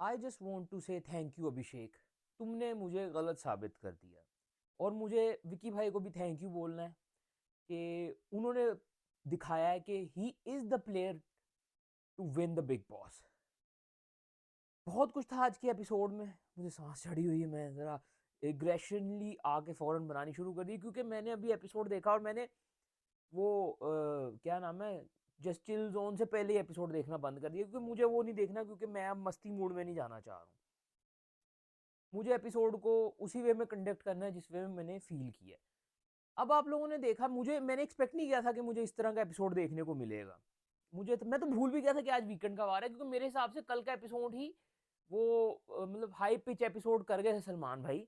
I just want to से thank you अभिषेक, तुमने मुझे गलत साबित कर दिया। और मुझे विकी भाई को भी थैंक यू बोलना है कि उन्होंने दिखाया है कि he is the player to win the Bigg Boss. बहुत कुछ था आज के एपिसोड में, मुझे सांस चढ़ी हुई है, मैं ज़रा एग्रेशनली आके फ़ौरन बनानी शुरू कर दी, क्योंकि मैंने अभी एपिसोड देखा और मैंने वो क्या नाम है, जस्ट चिल जोन से पहले ही एपिसोड देखना बंद कर दिया, क्योंकि मुझे वो नहीं देखना, क्योंकि मैं अब मस्ती मूड में नहीं जाना चाह रहा हूँ। मुझे एपिसोड को उसी वे में कंडक्ट करना है जिस वे में मैंने फील किया। अब आप लोगों ने देखा, मैंने एक्सपेक्ट नहीं किया था कि मुझे इस तरह का एपिसोड देखने को मिलेगा। मैं तो भूल भी गया था कि आज वीकेंड का वार है, क्योंकि मेरे हिसाब से कल का एपिसोड ही वो मतलब हाई पिच एपिसोड कर गए थे सलमान भाई,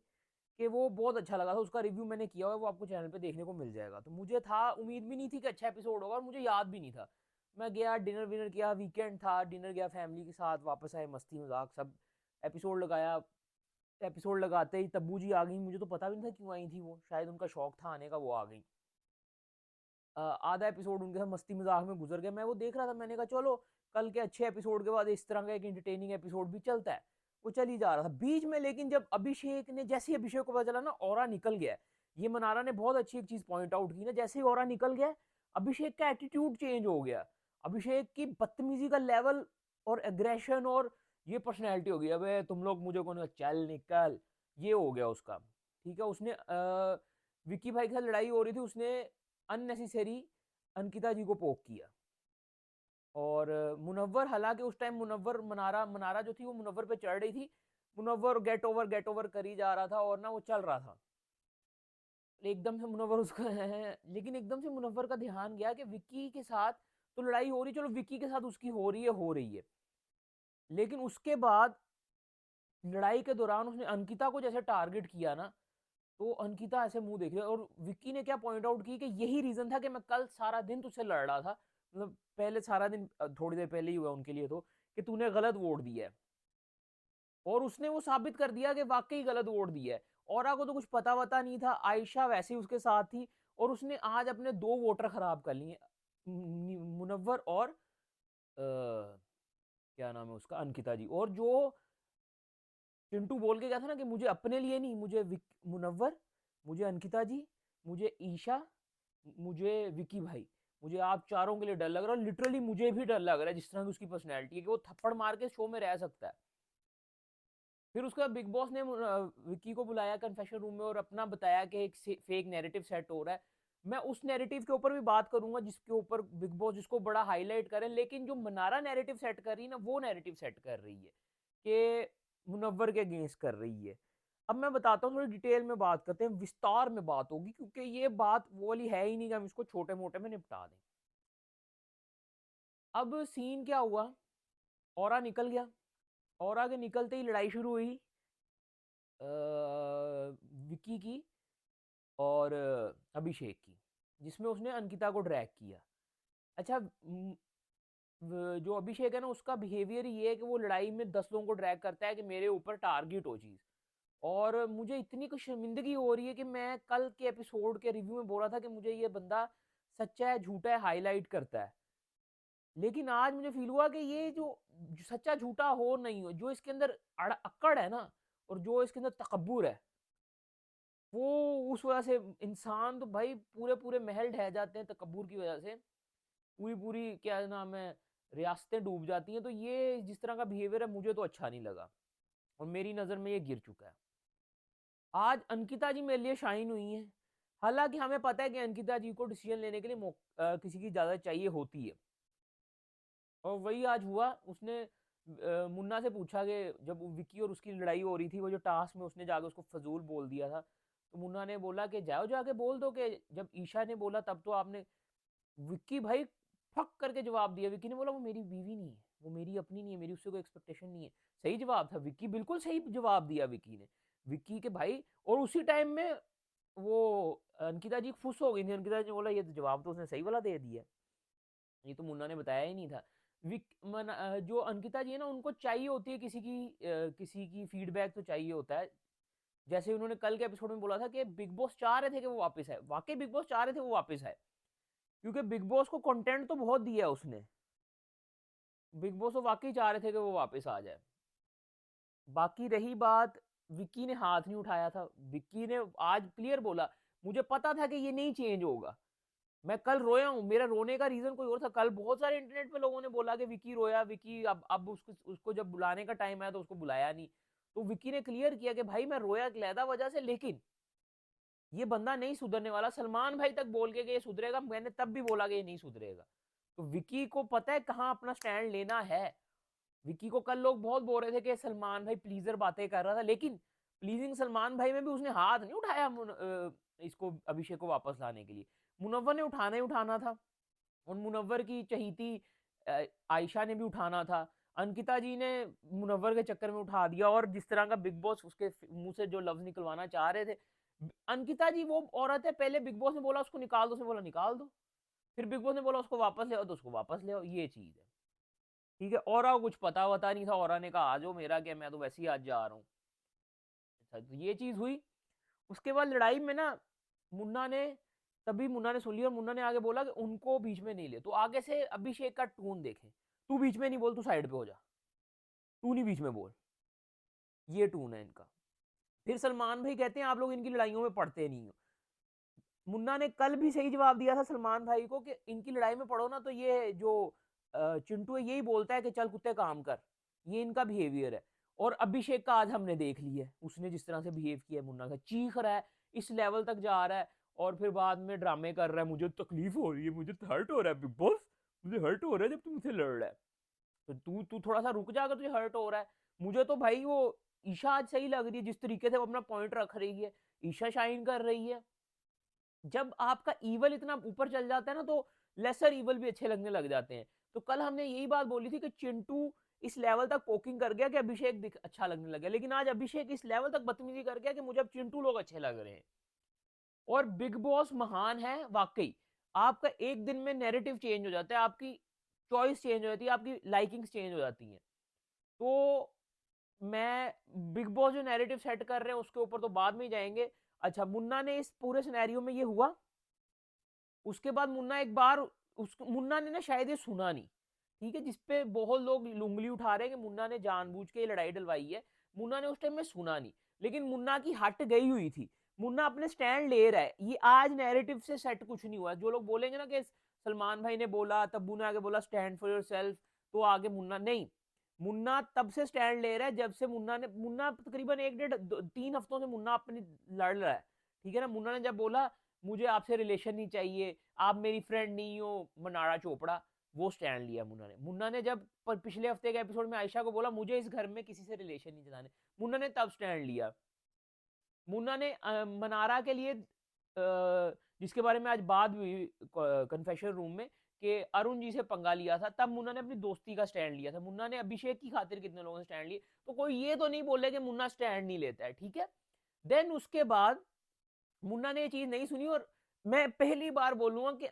कि वो बहुत अच्छा लगा था। उसका रिव्यू मैंने किया हुआ है, वो आपको चैनल पे देखने को मिल जाएगा। तो मुझे था, उम्मीद भी नहीं थी कि अच्छा एपिसोड होगा, और मुझे याद भी नहीं था। मैं गया, डिनर विनर किया, वीकेंड था, डिनर गया फैमिली के साथ, वापस आए, मस्ती मजाक सब। एपिसोड लगाया, एपिसोड लगाते ही तब्बू जी आ गई। मुझे तो पता भी नहीं था क्यों आई थी, वो शायद उनका शौक था आने का, वो आ गई। आधा एपिसोड उनके साथ मस्ती मजाक में गुजर गया। मैं वो देख रहा था, मैंने कहा चलो कल के अच्छे एपिसोड के बाद इस तरह का एक एंटरटेनिंग एपिसोड भी चलता है। वो चल ही जा रहा था बीच में, लेकिन जब अभिषेक ने, जैसे ही अभिषेक को पता चला ना ऑरा निकल गया, ये मनारा ने बहुत अच्छी एक चीज पॉइंट आउट की ना, जैसे ही ऑरा निकल गया अभिषेक का एटीट्यूड चेंज हो गया। अभिषेक की बदतमीजी का लेवल और एग्रेशन और ये पर्सनैलिटी हो गई, अबे तुम लोग मुझे कौन, चल निकल, ये हो गया उसका। ठीक है, उसने विक्की भाई के साथ लड़ाई हो रही थी, उसने अननेसेसरी अंकिता जी को पोक किया। और मुनव्वर, हालांकि उस टाइम मुनव्वर, मनारा मनारा जो थी वो मुनव्वर पे चढ़ रही थी। मुनव्वर गेट ओवर कर ही जा रहा था, और ना वो चल रहा था। एकदम से मुनव्वर उसका लेकिन एकदम से मुनव्वर का ध्यान गया कि विक्की के साथ तो लड़ाई हो रही, चलो विक्की के साथ उसकी हो रही है। लेकिन उसके बाद लड़ाई के दौरान उसने अंकिता को जैसे टारगेट किया ना, तो अंकिता ऐसे मुंह देख रही है। और विक्की ने क्या पॉइंट आउट की कि यही रीजन था कि मैं कल सारा दिन तुझसे लड़ रहा था, मतलब पहले सारा दिन, थोड़ी देर पहले ही हुआ उनके लिए तो, कि तूने गलत वोट दिया है। और उसने वो साबित कर दिया कि वाकई गलत वोट दिया है। औरा को तो कुछ पता वता नहीं था, आयशा वैसे ही उसके साथ थी, और उसने आज अपने दो वोटर खराब कर लिए, मुनव्वर और क्या नाम है उसका, अंकिता जी। और जो चिंटू बोल के गया था ना कि मुझे अपने लिए नहीं, मुझे मुनव्वर, मुझे अंकिता जी, मुझे ईशा, मुझे विकी भाई, मुझे आप चारों के लिए डर लग रहा है। लिटरली मुझे भी डर लग रहा है, जिस तरह की उसकी पर्सनैलिटी है कि वो थप्पड़ मार के शो में रह सकता है। फिर उसका बिग बॉस ने विक्की को बुलाया कन्फेशन रूम में और अपना बताया कि एक फेक नैरेटिव सेट हो रहा है। मैं उस नैरेटिव के ऊपर भी बात करूंगा जिसके ऊपर बिग बॉस जिसको बड़ा हाईलाइट करें, लेकिन जो मनारा नैरेटिव सेट कर रही है ना, वो नैरेटिव सेट कर रही है कि मुनव्वर के अगेंस्ट कर रही है। अब मैं बताता हूँ, थोड़ी डिटेल में बात करते हैं, विस्तार में बात होगी, क्योंकि ये बात वो वाली है ही नहीं कि हम इसको छोटे मोटे में निपटा दें। अब सीन क्या हुआ, औरा निकल गया, औरा के निकलते ही लड़ाई शुरू हुई विकी की और अभिषेक की, जिसमें उसने अंकिता को ड्रैग किया। अच्छा, जो अभिषेक है ना, उसका बिहेवियर ये है कि वो लड़ाई में 10 लोगों को ड्रैग करता है कि मेरे ऊपर टारगेट हो चीज। और मुझे इतनी कुछ शर्मिंदगी हो रही है कि मैं कल के एपिसोड के रिव्यू में बोल रहा था कि मुझे ये बंदा सच्चा है झूठा है हाईलाइट करता है, लेकिन आज मुझे फील हुआ कि ये जो सच्चा झूठा हो नहीं हो, जो इसके अंदर अकड़ है ना, और जो इसके अंदर तकब्बुर है, वो उस वजह से इंसान तो भाई पूरे पूरे महल ढह जाते हैं तकब्बुर की वजह से, पूरी पूरी क्या नाम है, रियासतें डूब जाती हैं। तो ये जिस तरह का बिहेवियर है, मुझे तो अच्छा नहीं लगा, और मेरी नज़र में ये गिर चुका है। आज अंकिता जी मेरे लिए शाइन हुई हैं। हालांकि हमें पता है कि अंकिता जी को डिसीजन लेने के लिए किसी की इजाज़त चाहिए होती है, और वही आज हुआ। उसने मुन्ना से पूछा कि जब विकी और उसकी लड़ाई हो रही थी, वो जो टास्क में उसने जाके उसको फजूल बोल दिया था, तो मुन्ना ने बोला कि जाओ जाके बोल दो कि जब ईशा ने बोला तब तो आपने, विक्की भाई फक करके जवाब दिया। विक्की ने बोला वो मेरी बीवी नहीं है, वो मेरी अपनी नहीं है, मेरी उससे कोई एक्सपेक्टेशन नहीं है। सही जवाब था, विक्की बिल्कुल सही जवाब दिया विक्की ने, विक्की के भाई। और उसी टाइम में वो अंकिता जी खुश हो गई थी, अंकिता जी ने बोला ये तो जवाब तो उसने सही वाला दे दिया, ये तो मुन्ना ने बताया ही नहीं था। जो अंकिता जी है ना, उनको चाहिए होती है किसी की फीडबैक तो चाहिए होता है। जैसे उन्होंने कल के एपिसोड में बोला था कि बिग बॉस चाह रहे थे कि वो वापस आए, वाकई बिग बॉस चाह रहे थे वो वापस आए, क्योंकि बिग बॉस को कंटेंट तो बहुत दिया है उसने। बिग बॉस तो वाकई चाह रहे थे कि वो वापस आ जाए। बाकी रही बात, विक्की ने हाथ नहीं उठाया था। विक्की ने आज क्लियर बोला, मुझे पता था कि ये नहीं चेंज होगा, मैं कल रोया हूँ, मेरा रोने का रीजन कोई और था। कल बहुत सारे इंटरनेट पे लोगों ने बोला कि विक्की रोया, विक्की अब उसको जब बुलाने का टाइम आया तो उसको बुलाया नहीं। तो विक्की ने क्लियर किया कि भाई मैं रोया लैदा वजह से, लेकिन ये बंदा नहीं सुधरने वाला। सलमान भाई तक बोल के कि ये सुधरेगा, मैंने तब भी बोला कि ये नहीं सुधरेगा। तो विक्की को पता है कहाँ अपना स्टैंड लेना है। विक्की को कल लोग बहुत बोल रहे थे कि सलमान भाई प्लीजर बातें कर रहा था, लेकिन प्लीजिंग सलमान भाई में भी उसने हाथ नहीं उठाया इसको अभिषेक को वापस लाने के लिए। मुनव्वर ने उठाना ही उठाना था, और मुनव्वर की चहीती आयशा ने भी उठाना था। अंकिता जी ने मुनव्वर के चक्कर में उठा दिया, और जिस तरह का बिग बॉस उसके मुंह से जो लफ्ज निकलवाना चाह रहे थे, अंकिता जी वो औरत है, पहले बिग बॉस ने बोला उसको निकाल दो, उसने बोला निकाल दो, फिर बिग बॉस ने बोला उसको वापस ले आओ तो उसको वापस ले आओ। ये चीज है, ठीक है। और कुछ पता वता नहीं था, और ने कहा आ जाओ, मेरा क्या, मैं तो वैसे ही आज जा रहा हूँ। अच्छा, तो ये चीज हुई। उसके बाद लड़ाई में ना मुन्ना ने, तभी मुन्ना ने सुन लिया, और मुन्ना ने आगे बोला कि उनको बीच में नहीं ले। तो आगे से अभिषेक का टून देखें, तू बीच में नहीं बोल, तू साइड पे हो जा, तू नहीं बीच में बोल, ये टून है इनका। फिर सलमान भाई कहते हैं आप लोग इनकी लड़ाइयों में पड़ते नहीं हो। मुन्ना ने कल भी सही जवाब दिया था सलमान भाई को कि इनकी लड़ाई में पड़ो ना तो ये जो चिंटू है यही बोलता है कि चल कुत्ते काम कर, ये इनका बिहेवियर है। और अभिषेक का आज हमने देख लिया है, उसने जिस तरह से बिहेव किया है मुन्ना का, चीख रहा है, इस लेवल तक जा रहा है, और फिर बाद में ड्रामे कर रहा है, मुझे तकलीफ हो रही है, मुझे हर्ट हो रहा है बिग बॉस, मुझे हर्ट हो रहा है जब तू मुझसे लड़ रहा है। तो तू तू थोड़ा सा रुक जा, अगर तुझे हर्ट हो रहा है। मुझे तो भाई वो ईशा आज सही लग रही है, जिस तरीके से वो अपना पॉइंट रख रही है, ईशा शाइन कर रही है। जब आपका ईवल इतना ऊपर चल जाता है ना, तो लेसर ईवल भी अच्छे लगने लग जाते हैं। तो कल हमने यही बात बोली थी कि चिंटू इस लेवल तक पोकिंग कर गया कि अभिषेक अच्छा लगने लगा, लेकिन आज अभिषेक इस लेवल तक बदतमीजी कर गया कि मुझे अब चिंटू लोग अच्छे लग रहे हैं। और बिग बॉस महान है वाकई, आपका एक दिन में नैरेटिव चेंज हो जाता है, आपकी चॉइस चेंज हो जाती है, आपकी लाइकिंग्स चेंज हो जाती हैं। तो मैं बिग बॉस जो नैरेटिव सेट कर रहे हैं उसके ऊपर तो बाद में ही जाएंगे। अच्छा, मुन्ना ने इस पूरे सिनेरियो में ये हुआ, उसके बाद मुन्ना एक बार, मुन्ना ने ना शायद ये सुना नहीं, ठीक है, जिसपे बहुत लोग उंगली उठा रहे हैं कि मुन्ना ने जानबूझ के ये लड़ाई डलवाई है। मुन्ना ने उस टाइम में सुना नहीं, लेकिन मुन्ना की हट गई हुई थी, मुन्ना अपने स्टैंड ले रहा है। ये आज नैरेटिव से सेट कुछ नहीं हुआ। जो लोग बोलेंगे ना कि सलमान भाई ने बोला, तब्बू ने आगे बोला स्टैंड फॉर योर सेल्फ, तो आगे मुन्ना नहीं, मुन्ना तब से स्टैंड ले रहा है जब से मुन्ना तकरीबन 1 1.5 3 हफ्तों से मुन्ना अपनी लड़ रहा है, ठीक है ना। मुन्ना ने जब बोला मुझे आपसे रिलेशन नहीं चाहिए, आप मेरी फ्रेंड नहीं हो, मनारा चोपड़ा, वो स्टैंड लिया मुन्ना ने। मुन्ना ने जब पिछले हफ्ते के एपिसोड में आयशा को बोला मुझे इस घर में किसी से रिलेशन नहीं जताने, मुन्ना ने तब स्टैंड लिया। मुन्ना ने मनारा के लिए जिसके बारे में आज बात हुई कन्फेशन रूम में कि अरुण जी से पंगा लिया था, तब मुन्ना ने अपनी दोस्ती का स्टैंड लिया था। मुन्ना ने अभिषेक की खातिर कितने लोगों ने स्टैंड लिए, तो कोई ये तो नहीं बोले कि मुन्ना स्टैंड नहीं लेता है, ठीक है। देन उसके बाद मुन्ना ने ये चीज नहीं सुनी, और मैं पहली बार बोलूंगा कि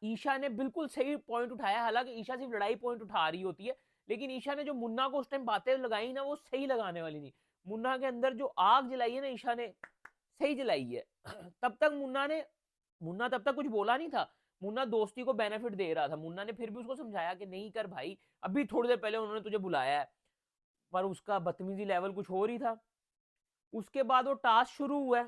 ईशा ने बिल्कुल सही पॉइंट उठाया। हालांकि ईशा सिर्फ लड़ाई पॉइंट उठा रही होती है, लेकिन ईशा ने जो मुन्ना को उस टाइम बातें लगाई ना, वो सही लगाने वाली नहीं। मुन्ना के अंदर जो आग जलाई है ना, ईशा ने सही जलाई है। तब तक मुन्ना तब तक कुछ बोला नहीं था, मुन्ना दोस्ती को बेनिफिट दे रहा था। मुन्ना ने फिर भी उसको समझाया कि नहीं कर भाई, अभी थोड़ी देर पहले उन्होंने तुझे बुलाया है, पर उसका बदतमीजी लेवल कुछ और ही था। उसके बाद वो टास्क शुरू हुआ।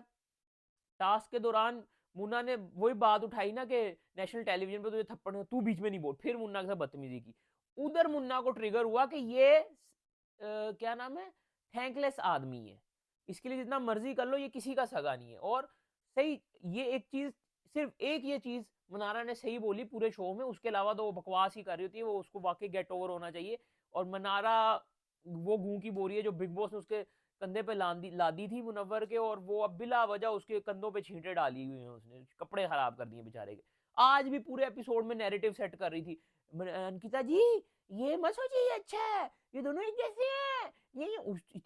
टास्क के दौरान मुन्ना ने वही बात उठाई ना कि नेशनल टेलीविजन पे तुझे थप्पड़, तू बीच में नहीं बोल, फिर मुन्ना के साथ बदतमीजी की। उधर मुन्ना को ट्रिगर हुआ कि ये क्या नाम है, थैंकलेस आदमी है, इसके लिए जितना मर्जी कर लो, ये किसी का सगा नहीं है। और सही, ये एक चीज, सिर्फ एक ये चीज मनारा ने सही बोली पूरे शो में, उसके अलावा तो वो बकवास ही कर रही होती है, वो उसको वाकई गेट ओवर होना चाहिए। और मनारा वो गूं की बोरी है जो बिग बॉस ने उसके कंधे पे लादी थी मुनव्वर के, और वो अब बिला वजह उसके कंधों पे छींटे डाली हुई हैं, उसने कपड़े खराब कर दिए बेचारे के। आज भी पूरे एपिसोड में नैरेटिव सेट कर रही थी अंकिता जी, ये मत सोचिए ये अच्छा है, ये दोनों एक जैसे हैं,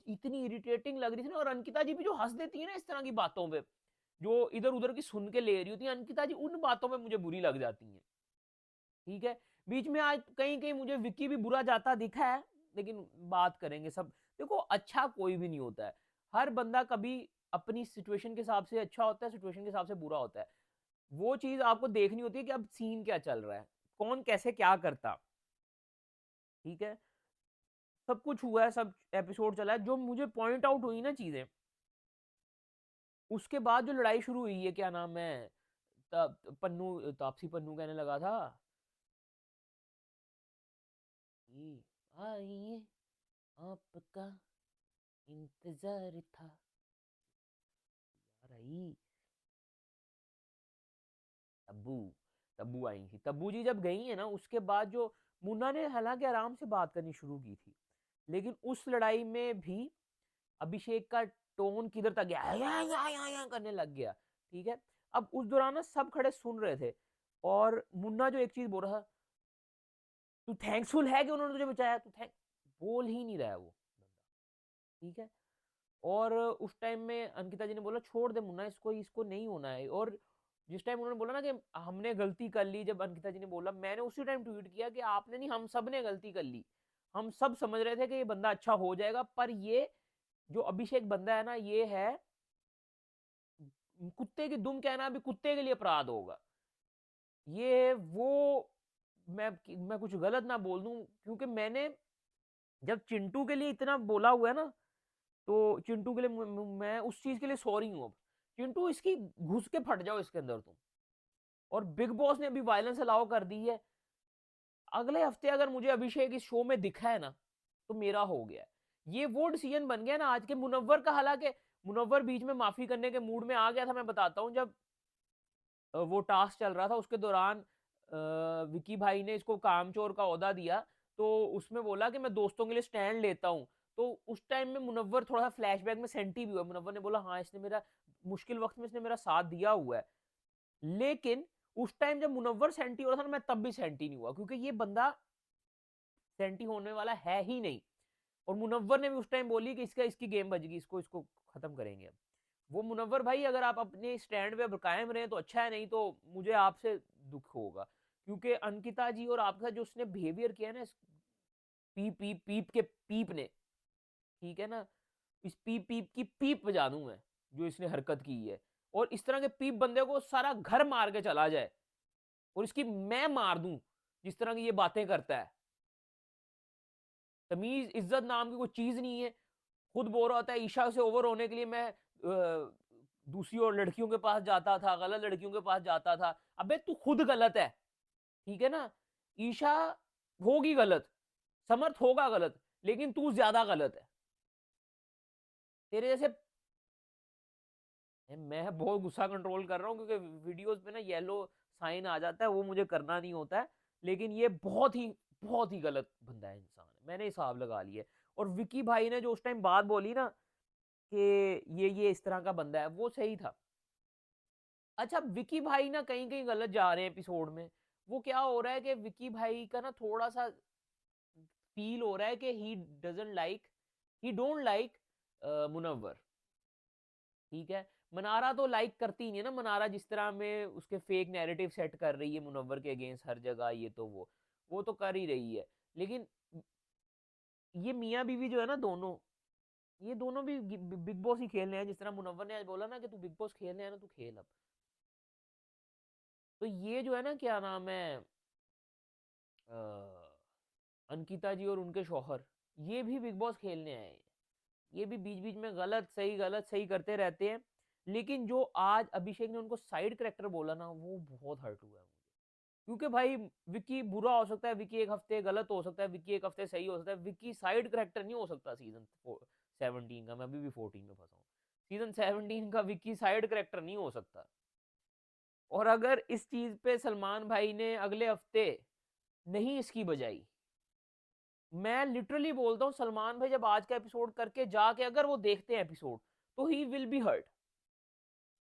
इतनी इरिटेटिंग लग रही थी ना। और अंकिता जी भी जो हंस देती है ना इस तरह की बातों पे, जो इधर उधर की सुन के ले रही होती है अंकिता जी, उन बातों में मुझे बुरी लग जाती है, ठीक है। बीच में आज कहीं कहीं मुझे विक्की भी बुरा जाता दिखा है, लेकिन बात करेंगे सब। देखो, अच्छा कोई भी नहीं होता है, हर बंदा कभी अपनी सिचुएशन के हिसाब से अच्छा होता है, सिचुएशन के हिसाब से बुरा होता है। वो चीज आपको देखनी होती है कि अब सीन क्या चल रहा है, कौन कैसे क्या करता, ठीक है। सब कुछ हुआ है, सब एपिसोड चला है, जो मुझे पॉइंट आउट हुई ना चीजें, उसके बाद जो लड़ाई शुरू हुई है, क्या नाम है, पन्नू, तापसी पन्नू कहने लगा था कि आइए आपका इंतजार था, रही तब्बू, तब्बू आई थी, तब्बू जी जब गई है ना, उसके बाद जो मुन्ना ने हालांकि आराम से बात करनी शुरू की थी, लेकिन उस लड़ाई में भी अभिषेक का टोन किधर तक गया, या करने लग गया। ठीक है, अब उस दौरान ना सब खड़े सुन रहे थे, और मुन्ना जो एक चीज बोल रहा था, तू थैंकफुल है कि उन्होंने तुझे बचाया, तू थैंक, बोल ही नहीं रहा है वो बंदा। ठीक है, और उस टाइम में अंकिता जी ने बोला छोड़ दे मुन्ना, इसको इसको नहीं होना है। और जिस टाइम उन्होंने बोला ना कि हमने गलती कर ली, जब अंकिता जी ने बोला, मैंने उसी टाइम ट्वीट किया कि आपने नहीं, हम सब ने गलती कर ली। हम सब समझ रहे थे कि ये बंदा अच्छा हो जाएगा, पर ये जो अभिषेक बंदा है ना, ये है कुत्ते की दुम कहना भी कुत्ते के लिए अपराध होगा। ये वो, मैं कुछ गलत ना बोल दूं, क्योंकि मैंने जब चिंटू के लिए इतना बोला हुआ है ना, तो चिंटू के लिए मैं उस चीज के लिए सॉरी हूं। अब चिंटू, इसकी घुस के फट जाओ इसके अंदर तुम। और बिग बॉस ने अभी वायलेंस अलाउ कर दी है, अगले हफ्ते अगर मुझे अभिषेक इस शो में दिखा है ना, तो मेरा हो गया। ये वो डिसीजन बन गया ना आज के मुनव्वर का। हालांकि मुनव्वर बीच में माफी करने के मूड में आ गया था, मैं बताता हूँ। जब वो टास्क चल रहा था, उसके दौरान विकी भाई ने इसको कामचोर का ओहदा दिया, तो उसमें बोला कि मैं दोस्तों के लिए स्टैंड लेता हूँ। तो उस टाइम में मुनव्वर थोड़ा सा फ्लैशबैक में सेंटी भी हुआ। मुनव्वर ने बोला हाँ, इसने मेरा मुश्किल वक्त में इसने मेरा साथ दिया हुआ है। लेकिन उस टाइम जब मुनव्वर सेंटी हो रहा था ना, मैं तब भी सेंटी नहीं हुआ, क्योंकि ये बंदा सेंटी होने वाला है ही नहीं। और मुनव्वर ने भी उस टाइम बोली कि इसका इसकी गेम बजेगी, इसको इसको खत्म करेंगे अब। वो मुनव्वर भाई, अगर आप अपने स्टैंड पे कायम रहे तो अच्छा है, नहीं तो मुझे आपसे दुख होगा। क्योंकि अंकिता जी और आपका जो उसने बिहेवियर किया ना, पीप पीप पीप के पीप ने, ठीक है ना, इस पीप पीप की पीप बजा दूं मैं, जो इसने हरकत की है। और इस तरह के पीप बंदे को सारा घर मार के चला जाए, और इसकी मैं मार दूं, जिस तरह की ये बातें करता है। तमीज इज्जत नाम की कोई चीज नहीं है। खुद बोल रहा होता है ईशा से ओवर होने के लिए मैं दूसरी और लड़कियों के पास जाता था, गलत लड़कियों के पास जाता था। अबे तू खुद गलत है, ठीक है ना। ईशा होगी गलत, समर्थ होगा गलत, लेकिन तू ज्यादा गलत है। तेरे जैसे, मैं बहुत गुस्सा कंट्रोल कर रहा हूँ, क्योंकि वीडियोस पे ना येलो साइन आ जाता है, वो मुझे करना नहीं होता है। लेकिन ये बहुत ही गलत बंदा है, इंसान है, मैंने हिसाब लगा लिया। और विकी भाई ने जो उस टाइम बात बोली ना, कि ये इस तरह का बंदा है, वो सही था। अच्छा, विकी भाई ना कहीं कहीं गलत जा रहे हैं एपिसोड में। वो क्या हो रहा है कि विकी भाई का ना थोड़ा सा फील हो रहा है कि ही डोंट लाइक मुनव्वर। ठीक है, मनारा तो लाइक करती नहीं है ना। मनारा जिस तरह में उसके फेक नैरेटिव सेट कर रही है मुनव्वर के अगेंस्ट हर जगह, ये तो वो तो कर ही रही है। लेकिन ये मियाँ बीवी जो है ना, दोनों, ये दोनों भी बिग बॉस ही खेल रहे हैं। जिस तरह मुनव्वर ने आज बोला ना कि तू बिग बॉस खेलने है ना, तू खेल अब। तो ये जो है ना, क्या नाम है, अंकिता जी और उनके शौहर, ये भी बिग बॉस खेलने आए हैं। ये भी बीच बीच में गलत सही करते रहते हैं। लेकिन जो आज अभिषेक ने उनको साइड करेक्टर बोला ना, वो बहुत हर्ट हुआ है मुझे। क्योंकि भाई, विकी बुरा हो सकता है, विकी एक हफ्ते गलत हो सकता है, विकी एक हफ्ते सही हो सकता है, विकी साइड करेक्टर नहीं हो सकता सीजन 17 का। मैं अभी भी 14 में फंसा हूँ। सीजन 17 का विकी साइड करेक्टर नहीं हो सकता। और अगर इस चीज पे सलमान भाई ने अगले हफ्ते नहीं इसकी बजाई, मैं लिटरली बोलता हूँ, सलमान भाई जब आज का एपिसोड करके जाके अगर वो देखते हैं एपिसोड, तो ही विल बी हर्ट।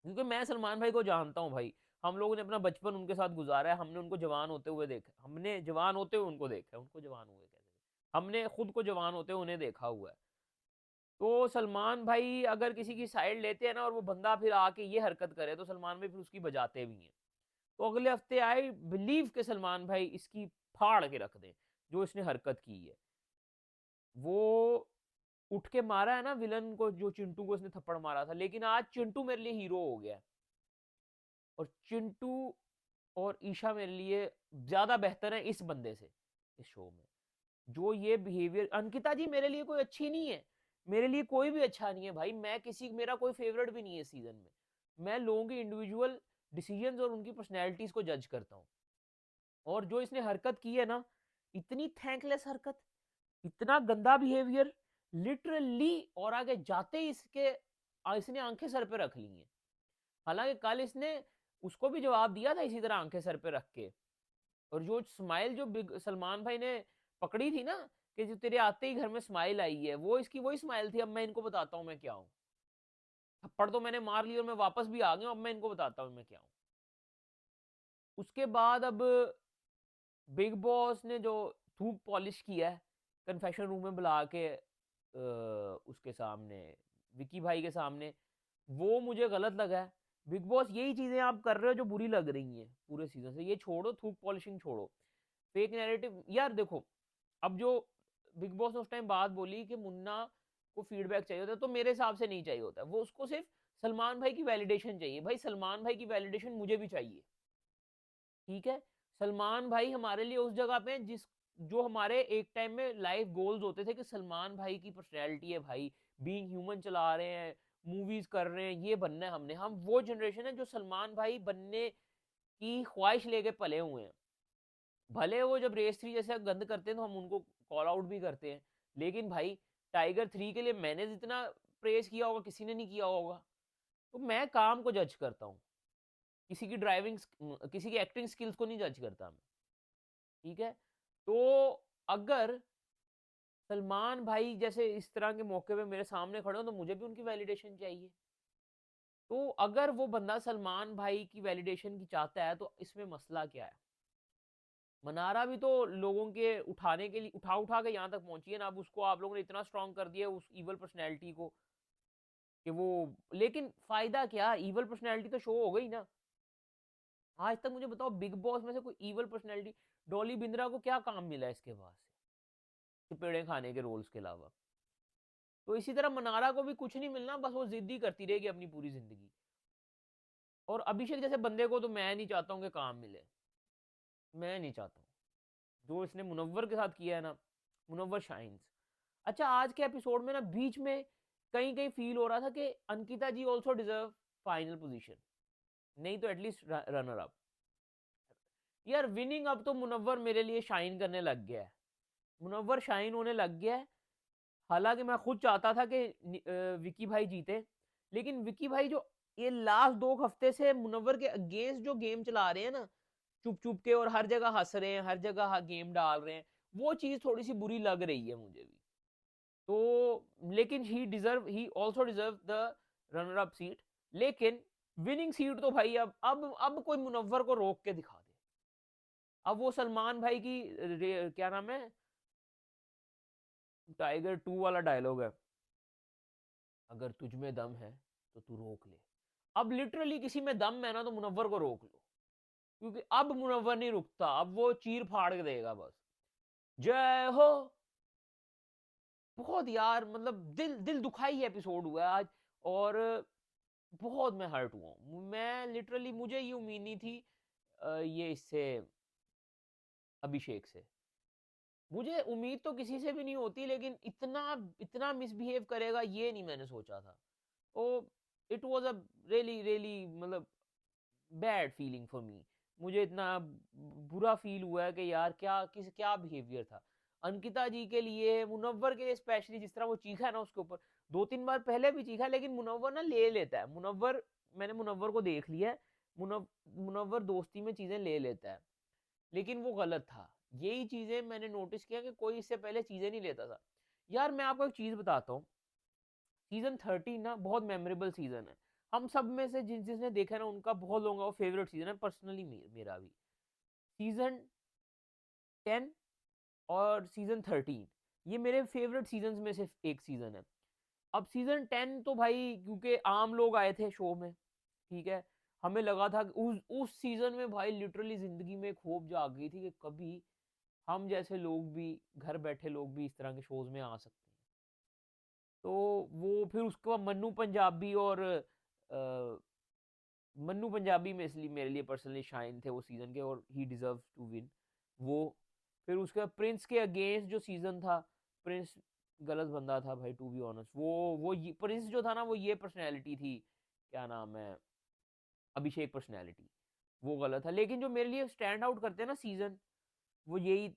क्योंकि मैं सलमान भाई को जानता हूँ भाई। हम लोगों ने अपना बचपन उनके साथ गुजारा है, हमने उनको जवान होते हुए देखा, हमने जवान होते हुए उनको देखा है, उनको जवान हुए कैसे, हमने खुद को जवान होते हुए उन्हें देखा हुआ है। तो सलमान भाई अगर किसी की साइड लेते हैं ना, और वो बंदा फिर आके ये हरकत करे, तो सलमान भाई फिर उसकी बजाते भी हैं। तो अगले हफ्ते आई बिलीव के सलमान भाई इसकी फाड़ के रख दें, जो इसने हरकत की है। वो उठ के मारा है ना विलन को, जो चिंटू को इसने थप्पड़ मारा था, लेकिन आज चिंटू मेरे लिए हीरो हो गया है। और चिंटू और ईशा मेरे लिए ज्यादा बेहतर है इस बंदे से, इस शो में। जो ये बिहेवियर, अंकिता जी मेरे लिए कोई अच्छी नहीं है, मेरे लिए कोई भी अच्छा नहीं है भाई, मैं किसी, मेरा कोई फेवरेट भी नहीं है सीजन में। मैं लोगों के इंडिविजुअल डिसीजंस और उनकी पर्सनैलिटीज को जज करता हूँ। और जो इसने हरकत की है ना, इतनी थैंकलेस हरकत, इतना गंदा बिहेवियर, लिटरली, और आगे जाते ही इसने आंखें सर पे रख ली हैं। हालांकि कल इसने उसको भी जवाब दिया था इसी तरह आंखें सर पे रख के। और जो स्माइल जो बिग सलमान भाई ने पकड़ी थी ना, कि जो तेरे आते ही घर में स्माइल आई है, वो इसकी वही स्माइल थी, अब मैं इनको बताता हूँ मैं क्या हूँ। थप्पड़ तो मैंने मार लिया और मैं वापस भी आ गया, अब मैं इनको बताता हूँ मैं क्या हूँ। उसके बाद अब बिग बॉस ने जो थूक पॉलिश किया है कन्फेशन रूम में बुला के उसके सामने, विकी भाई के सामने, वो मुझे गलत लगा है। बिग बॉस यही चीजें आप कर रहे हो जो बुरी लग रही हैं पूरे सीजन से, ये छोड़ो, थूक पॉलिशिंग छोड़ो, फेक नैरेटिव। यार देखो, अब जो बिग बॉस ने उस टाइम बात बोली कि मुन्ना को फीडबैक चाहिए होता है, तो मेरे हिसाब से नहीं चाहिए होता, वो उसको सिर्फ सलमान भाई की वैलिडेशन चाहिए। भाई सलमान भाई की वैलिडेशन मुझे भी चाहिए, ठीक है। सलमान भाई हमारे लिए उस जगह पे जिस, जो हमारे एक टाइम में लाइफ गोल्स होते थे कि सलमान भाई की पर्सनैलिटी है भाई, बीइंग ह्यूमन चला रहे हैं, मूवीज कर रहे हैं, ये बनना है हमने, हम वो जनरेशन है जो सलमान भाई बनने की ख्वाहिश लेके पले हुए हैं। भले वो जब रेस 3 जैसे गंद करते हैं तो हम उनको कॉल आउट भी करते हैं, लेकिन भाई टाइगर 3 के लिए मैंने जितना प्रेस किया होगा किसी ने नहीं किया होगा। तो मैं काम को जज करता हूँ, किसी की ड्राइविंग, किसी की एक्टिंग स्किल्स को नहीं जज करता मैं, ठीक है। तो अगर सलमान भाई जैसे इस तरह के मौके पे मेरे सामने खड़े हो तो मुझे भी उनकी वैलिडेशन चाहिए। तो अगर वो बंदा सलमान भाई की वैलिडेशन की चाहता है तो इसमें मसला क्या है? मनारा भी तो लोगों के उठाने के लिए उठा उठा के यहाँ तक पहुंची है ना, अब उसको आप लोगों ने इतना स्ट्रांग कर दिया उस इवल पर्सनैलिटी को कि वो, लेकिन फायदा क्या, इवल पर्सनैलिटी तो शो हो गई ना। आज तक मुझे बताओ बिग बॉस में से कोई इवल पर्सनैलिटी, डॉली बिंद्रा को क्या काम मिला है इसके बाद से पेड़े खाने के रोल्स के अलावा? तो इसी तरह मनारा को भी कुछ नहीं मिलना, बस वो जिद्दी करती रहेगी अपनी पूरी जिंदगी। और अभिषेक जैसे बंदे को तो मैं नहीं चाहता हूँ कि काम मिले, मैं नहीं चाहता हूँ। जो इसने मुनव्वर के साथ किया है ना, मुनव्वर शाइन्स। अच्छा, आज के एपिसोड में ना बीच में कहीं कहीं फील हो रहा था कि अंकिता जी ऑल्सो डिजर्व फाइनल पोजीशन, नहीं तो एटलीस्ट रनर अप। यार विनिंग अब तो मुनव्वर मेरे लिए शाइन करने लग गया है, मुनव्वर शाइन होने लग गया है। हालांकि मैं खुद चाहता था कि विकी भाई जीते, लेकिन विकी भाई जो ये लास्ट 2 हफ्ते से मुनव्वर के अगेंस्ट जो गेम चला रहे हैं ना, चुप चुप के, और हर जगह हंस रहे हैं, हर जगह गेम डाल रहे हैं, वो चीज थोड़ी सी बुरी लग रही है मुझे भी। तो लेकिन he also deserve the runner up seat. लेकिन विनिंग सीट तो भाई अब कोई मुनव्वर को रोक के दिखा दे। अब वो सलमान भाई की क्या नाम है, टाइगर 2 वाला डायलॉग है, अगर तुझ में दम है तो तू रोक ले। अब लिटरली किसी में दम है ना तो मुनव्वर को रोक लो, क्योंकि अब मुनव्वर नहीं रुकता, अब वो चीर फाड़ के देगा बस। जय हो। बहुत यार, मतलब दिल दिल दुखाई एपिसोड हुआ है आज। और बहुत मैं हर्ट हुआ हूँ, मैं लिटरली, मुझे ये उम्मीद नहीं थी ये इससे, अभिषेक से। मुझे उम्मीद तो किसी से भी नहीं होती, लेकिन इतना इतना मिसबिहेव करेगा ये नहीं मैंने सोचा था। तो it was a really really, मतलब बैड फीलिंग फॉर मी। मुझे इतना बुरा फील हुआ है कि यार क्या बिहेवियर था अंकिता जी के लिए, मुनव्वर के लिए स्पेशली। जिस तरह वो चीखा है ना उसके ऊपर, 2-3 बार पहले भी चीखा, लेकिन मुनव्वर ना ले लेता है, मुनव्वर, मैंने मुनव्वर को देख लिया है, मुनव्वर दोस्ती में चीजें ले लेता है, लेकिन वो गलत था। यही चीजें मैंने नोटिस किया कि कोई इससे पहले चीजें नहीं लेता था। यार मैं आपको एक चीज बताता हूँ, सीजन 13 ना बहुत मेमोरेबल सीजन है। हम सब में से जिसने देखा ना, उनका बहुत लोगों का वो फेवरेट सीजन है, पर्सनली मेरा भी। सीजन 10 और सीजन 13 ये मेरे फेवरेट सीजन में से एक सीजन है। अब सीजन 10 तो भाई क्योंकि आम लोग आए थे शो में, ठीक है, हमें लगा था कि उस सीजन में भाई लिटरली जिंदगी में एक होप जाग गई थी कि कभी हम जैसे लोग भी, घर बैठे लोग भी इस तरह के शोज में आ सकते हैं। तो वो फिर उसके बाद मन्नू पंजाबी और मन्नू पंजाबी में इसलिए मेरे लिए पर्सनली शाइन थे वो सीजन के, और ही डिजर्व टू विन वो। फिर उसके बाद प्रिंस के अगेंस्ट जो सीजन था, प्रिंस गलत बंदा था भाई, टू बी ऑनेस्ट। वो प्रिंस जो था ना, वो ये पर्सनैलिटी थी, क्या नाम है, अभिषेक पर्सनैलिटी, वो गलत था। लेकिन जो मेरे लिए स्टैंड आउट करते हैं ना सीजन, वो यही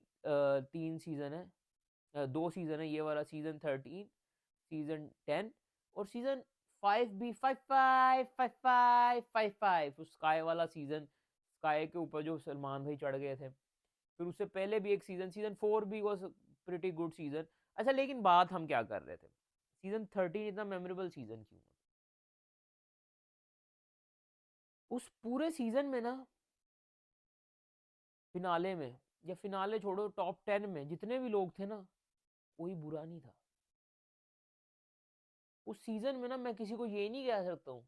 3 सीजन है, 2 सीजन है, ये वाला सीजन 13, सीजन 10 और सीजन 5 भी, 5 स्काई वाला सीजन, स्काई के ऊपर जो सलमान भाई चढ़ गए थे। फिर उससे पहले भी एक सीजन, सीजन 4 भी वाज प्रीटी गुड सीजन। अच्छा, लेकिन बात हम क्या कर रहे थे, सीजन 13 इतना मेमोरेबल सीजन क्यों है? उस पूरे सीजन में ना, फिनाले में, या फिनाले छोड़ो, टॉप 10 में जितने भी लोग थे ना, कोई बुरा नहीं था उस सीजन में ना। मैं किसी को ये नहीं कह सकता हूँ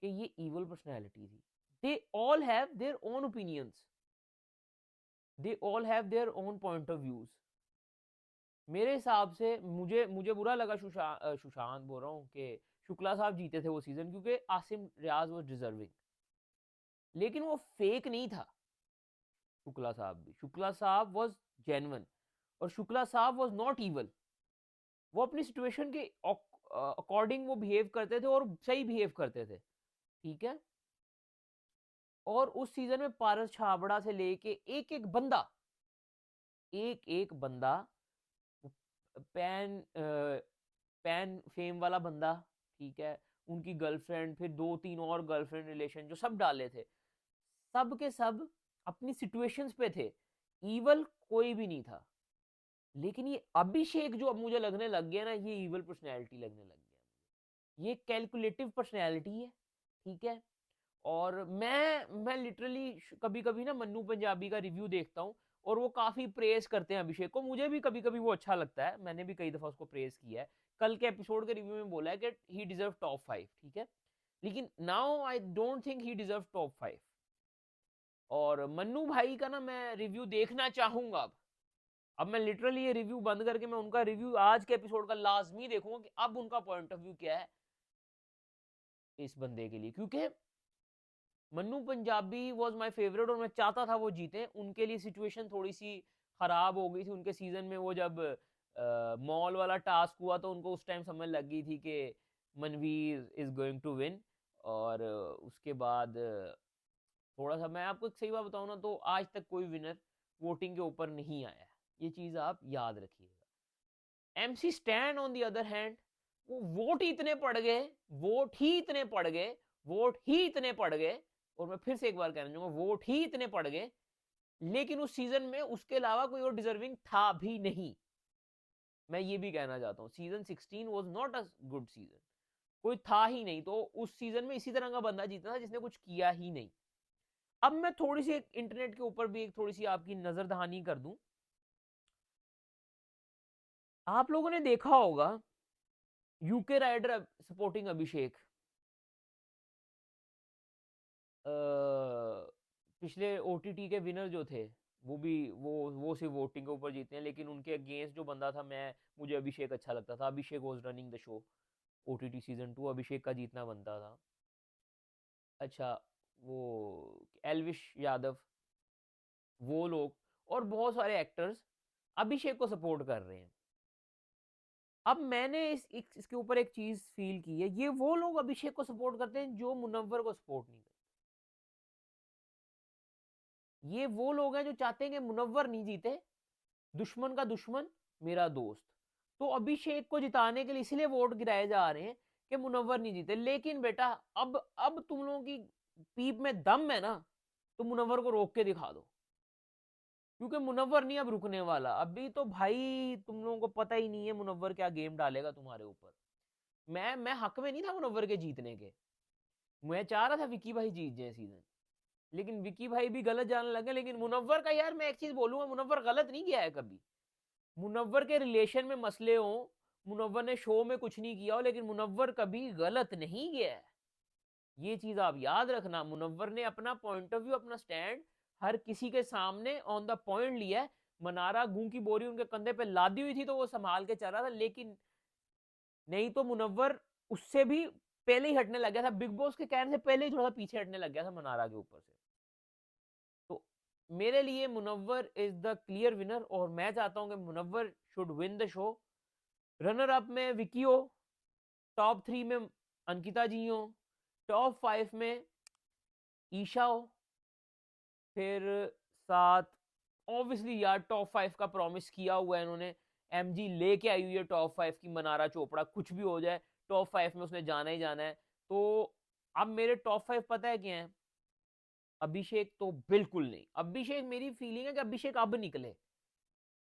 कि ये इवल पर्सनैलिटी थी। They all have their own opinions, they all have their own point of views. मेरे हिसाब से मुझे मुझे बुरा लगा, सुशांत बोल रहा हूँ कि शुक्ला साहब जीते थे वो सीजन, क्योंकि आसिम रियाज वाज डिजर्विंग, लेकिन वो फेक नहीं था। शुक्ला साहब वाज जेन्युइन, और शुक्ला साहब वाज नॉट इवल। वो अपनी सिचुएशन के अकॉर्डिंग वो बिहेव करते थे और सही बिहेव करते थे, ठीक है। और उस सीजन में पारस छाबड़ा से लेके एक एक बंदा, पैन पैन फेम वाला बंदा, ठीक है, उनकी गर्लफ्रेंड, फिर 2-3 और गर्लफ्रेंड रिलेशन जो सब डाले थे, सब के सब अपनी सिचुएशंस पे थे, ईवल कोई भी नहीं था। लेकिन ये अभिषेक जो अब मुझे लगने लग गया ना, ये ईवल पर्सनैलिटी लगने लग गया, ये कैलकुलेटिव पर्सनैलिटी है, ठीक है। और मैं लिटरली कभी कभी ना मन्नू पंजाबी का रिव्यू देखता हूँ, और वो काफी प्रेज करते हैं अभिषेक को, मुझे भी कभी कभी वो अच्छा लगता है, मैंने भी कई दफा उसको प्रेज किया है। कल के एपिसोड के रिव्यू में बोला है कि ही डिजर्व टॉप 5, ठीक है, लेकिन now I don't think he deserve top 5। और मन्नू भाई का ना मैं रिव्यू देखना चाहूंगा अब मैं लिटरली ये रिव्यू बंद करके मैं उनका रिव्यू आज के एपिसोड का लाजमी देखूंगा कि अब उनका पॉइंट ऑफ व्यू क्या है इस बंदे के लिए, क्योंकि Mannu Punjabi was my favourite और मैं चाहता था वो जीते। उनके लिए सिचुएशन थोड़ी सी खराब हो गई थी उनके सीजन में, वो जब मॉल वाला टास्क हुआ तो उनको उस टाइम समझ लग गई थी कि Manveer is going to win. और उसके बाद थोड़ा सा मैं आपको एक सही बात बताऊं ना, तो आज तक कोई विनर वोटिंग के ऊपर नहीं आया है, ये चीज आप याद रखिएगा। MC stand on the other hand, वो वोट ही इतने पड़ गए, वोट ही इतने पड़ गए, वोट ही इतने पड़ गए, और मैं फिर से एक बार कहना चाहूंगा, वोट ही इतने पड़ गए, लेकिन उस सीजन में उसके अलावा कोई और डिजर्विंग था भी नहीं। मैं ये भी कहना चाहता हूँ, season 16 was not a good season, कोई था ही नहीं, तो उस सीजन में इसी तरह का बंदा जीता था जिसने कुछ किया ही नहीं। अब मैं थोड़ी सी इंटरनेट के ऊपर भी एक थोड़ी सी आपकी नजर दहानी कर दूं। आप लोगों ने देखा होगा यूके राइडर सपोर्टिंग अभिषेक, पिछले ओटीटी के विनर जो थे, वो भी वो सिर्फ वोटिंग के ऊपर जीते हैं, लेकिन उनके अगेंस्ट जो बंदा था, मुझे अभिषेक अच्छा लगता था, Abhishek was running the show, OTT season 2 Abhishek का जीतना बनता था। अच्छा, वो एलविश यादव, वो लोग और बहुत सारे एक्टर्स अभिषेक को सपोर्ट कर रहे हैं। अब मैंने इसके ऊपर एक चीज फील की है, ये वो लोग अभिषेक को सपोर्ट करते हैं जो मुनव्वर को सपोर्ट नहीं करते। ये वो लोग हैं जो चाहते हैं कि मुनव्वर नहीं जीते, दुश्मन का दुश्मन मेरा दोस्त। तो अभिषेक को जिताने के लिए इसलिए वोट गिराए जा रहे हैं कि मुनव्वर नहीं जीते। लेकिन बेटा, अब तुम लोगों की पीप में दम है ना, तो मुनव्वर को रोक के दिखा दो, क्योंकि मुनव्वर नहीं अब रुकने वाला। अभी तो भाई तुम लोगों को पता ही नहीं है मुनव्वर क्या गेम डालेगा तुम्हारे ऊपर। मैं हक में नहीं था मुनव्वर के जीतने के, मैं चाह रहा था विकी भाई जीत जाए सीजन, लेकिन विकी भाई भी गलत जाने लगे। लेकिन मुनव्वर का, यार मैं एक चीज बोलूंगा, मुनव्वर गलत नहीं किया है कभी। मुनव्वर के रिलेशन में मसले हो, मुनव्वर ने शो में कुछ नहीं किया हो, लेकिन मुनव्वर कभी गलत नहीं किया है, ये चीज आप याद रखना। मुनव्वर ने अपना पॉइंट ऑफ व्यू, अपना स्टैंड हर किसी के सामने ऑन द पॉइंट लिया है। मनारा गूं की बोरी उनके कंधे पे लादी हुई थी तो वो संभाल के चल रहा था, लेकिन नहीं तो मुनव्वर उससे भी पहले ही हटने लग गया था, बिग बॉस के कहने से पहले ही थोड़ा सा पीछे हटने लग गया था मनारा के ऊपर से। तो मेरे लिए Munawar is the clear winner और मैं चाहता हूं कि Munawar should win the show. Runner up में विकी हो, टॉप 3 में अंकिता जी हो, टॉप 5 में ईशा हो, फिर साथ ऑब्वियसली यार टॉप 5 का प्रॉमिस किया हुआ है इन्होंने, एमजी लेके आई हुई है टॉप 5 की, मनारा चोपड़ा कुछ भी हो जाए टॉप 5 में उसने जाना ही जाना है। तो अब मेरे टॉप 5 पता है क्या है? अभिषेक तो बिल्कुल नहीं, अभिषेक मेरी फीलिंग है कि अभिषेक अब निकले,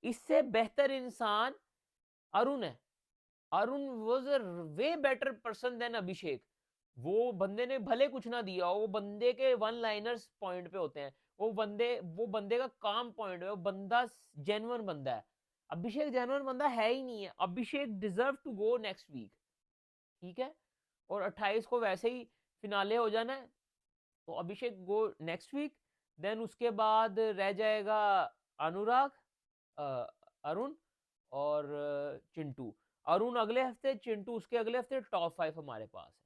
इससे बेहतर इंसान अरुण है। Arun was a way better person than Abhishek. वो बंदे ने भले कुछ ना दिया, वो बंदे के वन लाइनर्स पॉइंट पे होते हैं, वो बंदे का काम पॉइंट है, वो बंदा जेन्युइन बंदा है। अभिषेक जेन्युइन बंदा है ही नहीं है। Abhishek deserve to go next week, ठीक है। और 28 को वैसे ही फिनाले हो जाना है, तो अभिषेक गो नेक्स्ट वीक। देन उसके बाद रह जाएगा अनुराग, अरुण और चिंटू। अरुण अगले हफ्ते, चिंटू उसके अगले हफ्ते, टॉप 5 हमारे पास है,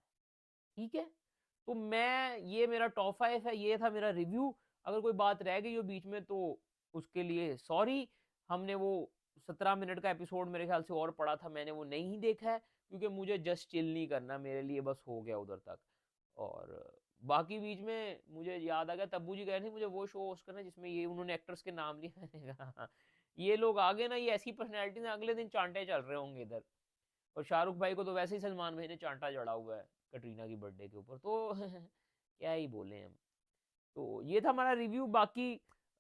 ठीक है। तो मैं, ये मेरा टॉप 5 है, ये था मेरा रिव्यू। अगर कोई बात रह गई हो बीच में तो उसके लिए सॉरी। हमने वो 17 मिनट का एपिसोड मेरे ख्याल से और पड़ा था, मैंने वो नहीं देखा है क्योंकि मुझे जस्ट चिल नहीं करना, मेरे लिए बस हो गया उधर तक। और बाकी बीच में मुझे याद आ गया, तब्बू जी कह रहे थे मुझे वो शो होस्ट करना है जिसमें ये उन्होंने एक्टर्स के नाम लिए। मैंने कहा, ये लोग आगे ना, ये ऐसी पर्सनैलिटी अगले दिन चांटे चल रहे होंगे इधर। और शाहरुख भाई को तो वैसे ही सलमान भाई ने चांटा चढ़ा हुआ है कटरीना की बर्थडे के ऊपर, तो क्या ही बोले हम। तो ये था हमारा रिव्यू। बाकी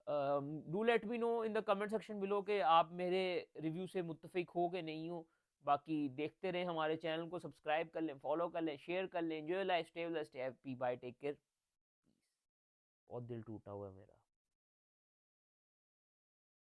do let me know in the comment section below के आप मेरे रिव्यू से मुत्तफिक हो कि नहीं हो। बाकी देखते रहें, हमारे चैनल को सब्सक्राइब कर लें, फॉलो कर लें, शेयर कर लें। Enjoy life, stay happy, bye, take care. बहुत दिल टूटा हुआ है मेरा।